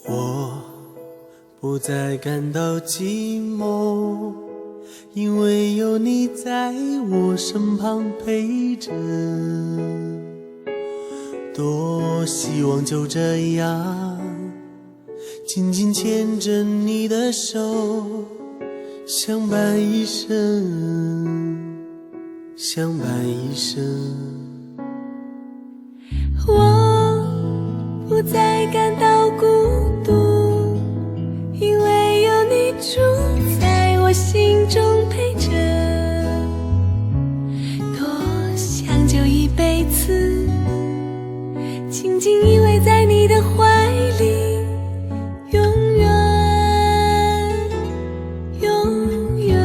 我不再感到寂寞，因为有你在我身旁陪着。多希望就这样紧紧牵着你的手，相伴一生，相伴一生。我不再感到孤独，因为有你住在我心中陪着。多想就一辈子紧紧依偎在你的怀里，永远永远。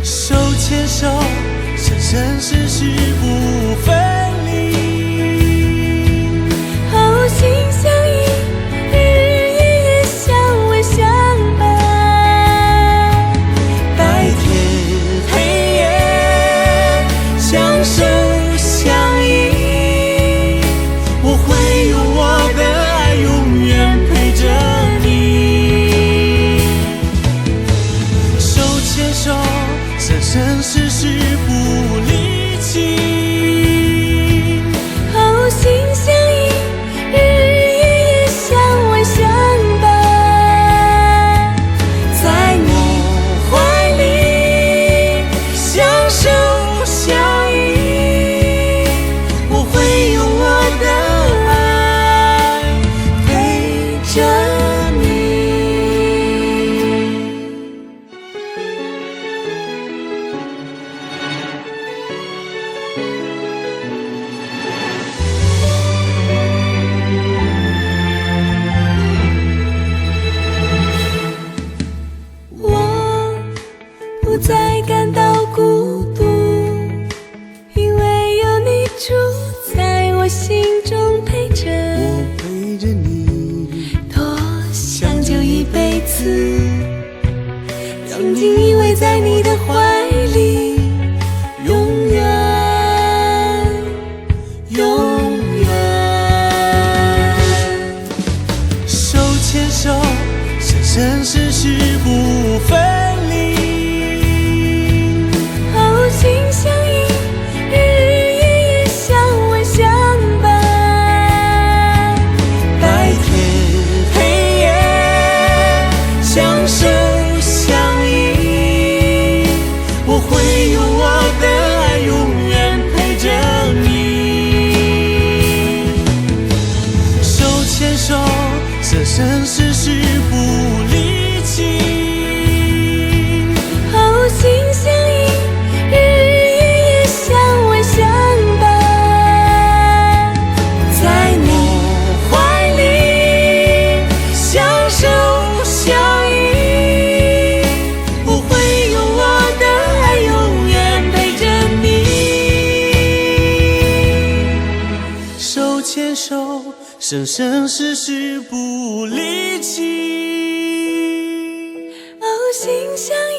手牵手，生生世世不分离。好心相印，日日夜夜相偎相伴。白天黑夜，相守相依。我会用我的爱永远陪着你。手牵手，生生世世不离弃。好心相印，日日夜夜相偎相伴。在你怀里相守相依，我会用我的爱陪着你。我不再感到孤独，因为有你住在我心中陪着。我陪着你，多想就一辈子紧紧依偎在你的怀里，永远永远。手牵手，生生世世不分离。好心相印，日日夜夜相偎相伴。白天黑夜，相守相依。我会用我的爱永远陪着你。手牵手，生生世世不离弃。好心相印，日日夜夜相偎相伴。在你怀里相守相依，我会用我的爱永远陪着你。手牵手，生生世世不离弃。好心相印，